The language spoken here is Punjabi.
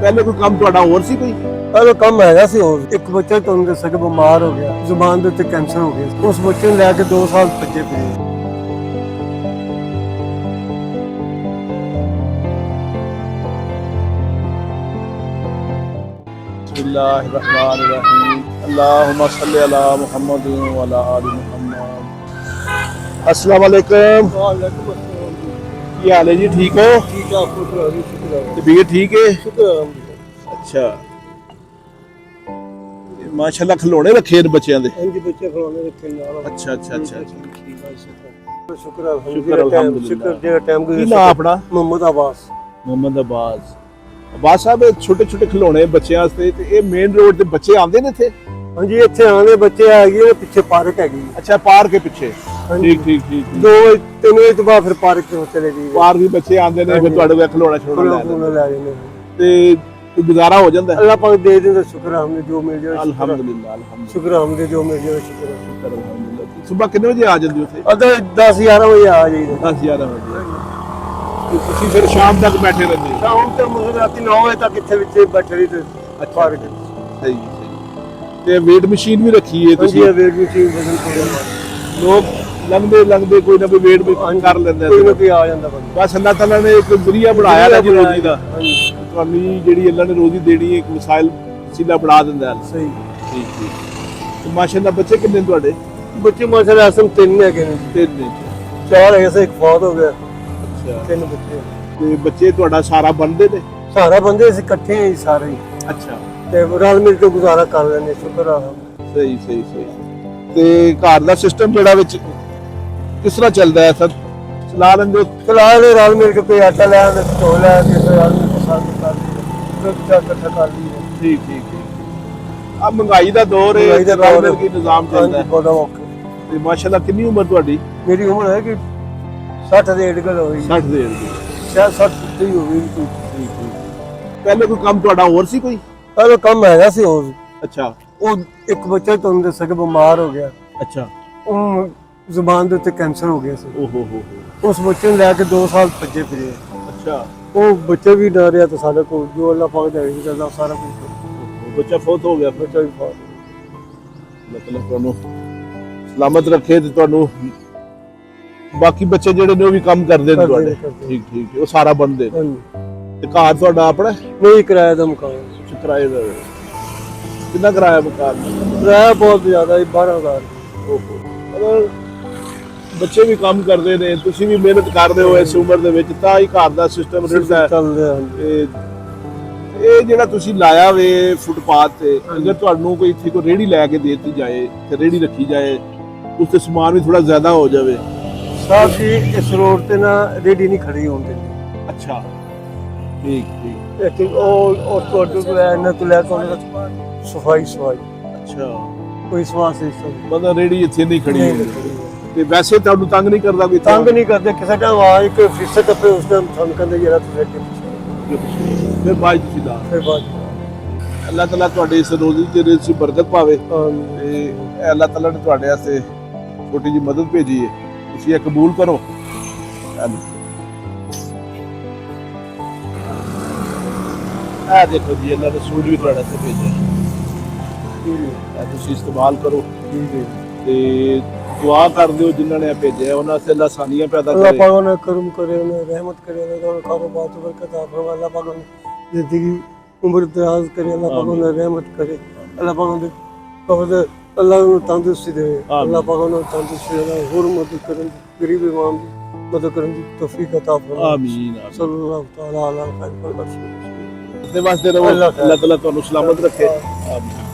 ਪਹਿਲੇ ਕੋਈ ਕੰਮ ਤੁਹਾਡਾ ਹੋਰ ਸੀ ਕੋਈ? ਪਹਿਲੇ ਕੰਮ ਹੈਗਾ ਸੀ ਹੋਰ। ਇੱਕ ਬੱਚਾ ਤੁਹਾਨੂੰ ਦੱਸਿਆ ਕਿ ਬਿਮਾਰ ਹੋ ਗਿਆ, ਜ਼ੁਬਾਨ ਦੇ ਉੱਤੇ ਕੈਂਸਰ ਹੋ ਗਿਆ। ਉਸ ਬੱਚੇ ਨੂੰ ਲੈ ਕੇ 2 ਸਾਲ ਭੱਜੇ ਫਿਰੇ। बिस्मिल्लाहिर्रहमानिर्रहीम। अल्लाहुम्मा सल्लि अला मुहम्मद व अला आलि मुहम्मद। अस्सलाम वालेकुम। ਕੀ ਹਾਲ ਹੈ ਜੀ? ਠੀਕ ਹੋ? ठीक है, आपको शुक्र है। तबीयत ठीक है? शुक्र है। अच्छा, माशाल्लाह खिलौने रखे ने बच्चों के। हाँ जी, बच्चे खिलौने रखे नाल। अच्छा अच्छा अच्छा शुक्र शुक्र अल्हम्दुलिल्लाह। शुक्र जेड़ा टाइम की ना अपना मोहम्मद अब्बास। मोहम्मद अब्बास साहब, छोटे छोटे खिलौने बच्चों वास्ते ते ये मेन रोड ते बच्चे आंदे ने इत्थे? हाँ जी, इत्थे आने बच्चे हैगे, पीछे पार्क हैगी। अच्छा, पार्क के पीछे। हाँ ठीक ठीक ठीक। 2-3 बजे तो बाद फिर पार्क में चले जाइए। पार्क भी बच्चे आंदे ने, फिर तुहाडे कोल खिलौना छोड़ना ले खिलौने ले जाने। ते कोई गुजारा हो जाता है? अल्लाह पाक दे दे तो शुक्र है, हमने जो मिल जाए अल्हम्दुलिल्लाह अल्हम्दुलिल्लाह शुक्र है, हमने जो मिल जाए शुक्र है। शुक्र अल्हम्दुलिल्लाह। सुबह कितने बजे आ जाते हो उत्थे? अदे 10-11 बजे आ जाइए। 10-11 बजे। तो तुसी फिर शाम तक बैठे रहंदे हो? शाम तक मतलब रात 9 बजे तक इत्थे विच बैठे रही थे पार्क। सही सही। ते वेट मशीन भी रखी है हाँ तुसी? जी, वेट मशीन वजन थोड़ा लोग लंघदे लंघदे कोई ना कोई वेट भी कर लेंदे कोई ना हैं। कोई आ जाता बंदा। बस अल्लाह ताला ने एक जरिया बनाया ना जी रोजी दा। हाँ जी, ਤੁਹਾਨੂੰ ਜਿਹੜੀ ਅੱਲਾ ਨੇ ਰੋਜ਼ੀ ਦੇਣੀ ਹੈ, ਇੱਕ ਵਸਾਇਲ ਵਸੀਲਾ ਬਣਾ ਦਿੰਦਾ ਹੈ। सही। ਠੀਕ ਠੀਕ। ਤੇ ਮਾਸ਼ਾਅੱਲਾ ਬੱਚੇ ਕਿੰਨੇ ਨੇ ਤੁਹਾਡੇ? बच्चे माशाल्लाह असम 3 हैगे ने। 3 ਨੇ। 4 है से एक फौत हो गया। ਅੱਛਾ। 3 बच्चे ਤੇ ਬੱਚੇ ਤੁਹਾਡਾ ਸਾਰਾ ਬਣਦੇ ਨੇ? सारा बंदे से इकट्ठे हैं जी सारे ही। ਅੱਛਾ, ते रल मिल के गुजारा कर लेने, शुक्र है। ਸਹੀ ਸਹੀ ਸਹੀ। ਤੇ ਘਰ ਦਾ ਸਿਸਟਮ ਜਿਹੜਾ ਵਿੱਚ ਕਿਸ ਤਰ੍ਹਾਂ ਚੱਲਦਾ ਹੈ ਸਰ? ਚਲਾ ਲੈਂਦੇ ਹੋ? फिलहाल रल मिल के कोई आटा ले आते, धो ले आते, रल मिल के साथ कर लिया, इकट्ठा कर लिया। ਠੀਕ ਠੀਕ ਠੀਕ। ਆ ਮਹਿੰਗਾਈ ਦਾ ਦੌਰ ਹੈ, महंगाई दा ਰਲ दौर ਮਿਲ है। ਕੇ ਨਿਜ਼ਾਮ हाँ ਚੱਲਦਾ जी, ਹੈ। बड़ा औखा। ਤੇ ਮਾਸ਼ਾਅੱਲਾ ਕਿੰਨੀ ਉਮਰ ਤੁਹਾਡੀ? मेरी उम्र है कि 60 ਦੇ ਏਡ ਗਲ ਹੋਈ। 60 ਦੇ ਏਡ ਦੀ। शायद 60 ਦੀ ਹੋ ਗਈ ਕੋਈ। ਠੀਕ ਠੀਕ। ਪਹਿਲੇ ਕੋਈ ਕੰਮ ਤੁਹਾਡਾ ਹੋਰ ਸੀ ਕੋਈ? ਪਹਿਲੇ ਕੰਮ ਹੈਗਾ ਸੀ ਹੋਰ। ਅੱਛਾ ਉਹ ਇੱਕ ਬੱਚਾ ਤੁਹਾਨੂੰ ਦੱਸਿਆ ਕਿ ਬਿਮਾਰ ਹੋ ਗਿਆ। ਅੱਛਾ। ਉਹ ਜ਼ੁਬਾਨ ਦੇ ਉੱਤੇ ਕੈਂਸਰ ਹੋ ਗਿਆ ਸੀ। ਓਹੋ ਹੋ। ਉਸ ਬੱਚੇ ਨੂੰ ਲੈ ਕੇ 2 ਸਾਲ ਭੱਜੇ ਫਿਰੇ। ਅੱਛਾ। ਉਹ ਬੱਚਾ ਵੀ ਡਰਿਆ ਤੇ ਸਾਡੇ ਕੋਲ ਜੋ ਅੱਲਾਹ ਪਾਕ ਦਾ ਹੈ ਕਰਦਾ ਸਾਰਾ ਕੁਝ। ਬੱਚਾ ਫੌਤ ਹੋ ਗਿਆ। ਬੱਚਾ ਵੀ ਫੌਤ। ਮਤਲਬ ਤੁਹਾਨੂੰ ਸਲਾਮਤ ਰੱਖੇ ਤੇ ਤੁਹਾਨੂੰ ਬਾਕੀ ਬੱਚੇ ਜਿਹੜੇ ਨੇ ਉਹ ਵੀ ਕੰਮ ਕਰਦੇ ਨੇ ਤੁਹਾਡੇ? ਠੀਕ ਠੀਕ। ਉਹ ਸਾਰਾ ਬੰਦੇ ਨੇ। ਹਾਂਜੀ, ਤੇ ਘਰ ਤੁਹਾਡਾ ਆਪਣਾ? ਨਹੀਂ ਕਿਰਾਏ ਦਾ ਮਕਾਨ। ਕਿਰਾਏ ਦਾ? ਕਿੰਨਾ ਕਿਰਾਇਆ ਮਕਾਨ ਦਾ? ਕਿਰਾਇਆ ਬਹੁਤ ਜ਼ਿਆਦਾ ਹੈ, 12,000। ਓਹੋ। ਮਤਲਬ ਬੱਚੇ ਵੀ ਕੰਮ ਕਰਦੇ ਨੇ, ਤੁਸੀਂ ਵੀ ਮਿਹਨਤ ਕਰਦੇ ਹੋ ਇਸ ਉਮਰ ਦੇ ਵਿੱਚ, ਤਾਂ ਹੀ ਘਰ ਦਾ ਸਿਸਟਮ ਰਿੜਦਾ ਹੈ। ਚੱਲ ਰਿਹਾ। ਤੇ ਇਹ ਜਿਹੜਾ ਤੁਸੀਂ ਲਾਇਆ ਵੇ ਫੁੱਟਪਾਥ ਤੇ, ਅਗਰ ਤੁਹਾਨੂੰ ਕੋਈ ਇੱਥੇ ਕੋਈ ਰੇਹੜੀ ਲੈ ਕੇ ਦੇਤੀ ਜਾਏ ਤੇ ਰੇਹੜੀ ਰੱਖੀ ਜਾਏ, ਉਸ ਤੇ ਸਮਾਨ ਵੀ ਥੋੜਾ ਜ਼ਿਆਦਾ ਹੋ ਜਾਵੇ। ਸਾਹਿਬ ਜੀ, ਇਸ ਰੋਡ ਤੇ ਨਾ ਰੇੜੀ ਨਹੀਂ ਖੜੀ ਹੋਣ ਦਿੰਦੇ। ਅੱਛਾ, ਠੀਕ ਠੀਕ। ਲੇਕਿਨ ਉਹ ਤੁਹਾਡੇ ਕੋਲ ਇਹਨਾਂ ਤੋਂ ਲੈ ਕੇ ਸਫਾਈ ਅੱਛਾ, ਕੋਈ ਸਵਾਸ ਇਸ ਮਤਲਬ ਰੇਹੜੀ ਇੱਥੇ ਨਹੀਂ ਖੜੀ ਨਹੀਂ ਹੁੰਦੀ। ਤੇ ਵੈਸੇ ਤੁਹਾਨੂੰ ਤੰਗ ਨਹੀਂ ਕਰਦਾ ਕੋਈ? ਤੰਗ ਨਹੀਂ ਕਰਦੇ। ਕਿਸੇ ਟਾਈਮ ਆ ਇੱਕ ਫੀਸਦ ਟੱਪੇ, ਉਸ ਟਾਈਮ ਸਾਨੂੰ ਕਹਿੰਦੇ ਜਿਹੜਾ ਤੁਸੀਂ ਅੱਗੇ ਫਿਰ ਬਾਅਦ ਤੁਸੀਂ ਦਾ ਫਿਰ ਬਾਅਦ ਅੱਲਾਹ ਤਾਲਾ ਤੁਹਾਡੇ ਇਸ ਰੋਜ਼ੀ ਦੇ ਵਿੱਚ ਬਰਕਤ ਪਾਵੇ। ਹਾਂ। ਤੇ ਇਹ ਅੱਲਾਹ ਤਾਲਾ ਨੇ ਤੁਹਾਡੇ ਵਾਸਤੇ ਛੋਟੀ ਜਿਹੀ ਮਦਦ ਭੇਜੀ ਹੈ, ਤੁਸੀਂ ਇਹ ਕਬੂਲ ਕਰੋ। ਆ ਦੇਖੋ ਜੀ, ਅੱਲਾਹ ਨੇ ਸੂਟ ਵੀ ਤੁਹਾਡੇ ਵਾਸਤੇ ਭੇਜਿਆ, ਇਹ ਤੁਸੀਂ ਇਸਤੇਮਾਲ ਕਰੋ। ਤੇ ਦੁਆ ਕਰ ਦਿਓ ਜਿਨ੍ਹਾਂ ਨੇ ਭੇਜਿਆ, ਉਹਨਾਂ ਵਾਸਤੇ ਅੱਲਾਹ ਆਸਾਨੀਆਂ ਪੈਦਾ अल्लाह ਕਰੇ। पाक ने करम करे, उन्हें रहमत करे, उन्हें कारोबार में बरकत अता फरमाए। अल्लाह पाक ने जिंदगी उम्र दराज करे। अल्लाह पाक ने रहमत करे। अल्लाह पाक ने कहते अल्लाह ने तंदुरुस्ती दे। अल्लाह पाक ने तंदुरुस्ती दे, और मदद करें, गरीब इमाम की मदद करें दी तौफीक अता फरमाए। ਆਮੀਨ। सल्लल्लाहु तआला अलैहि वसल्लम। ਤੇ ਵਾਸਤੇ ਰਹੋ, ਅੱਲਾਹ ਤਾਲਾ ਤੁਹਾਨੂੰ ਸਲਾਮਤ ਰੱਖੇ। ਆਮੀਨ।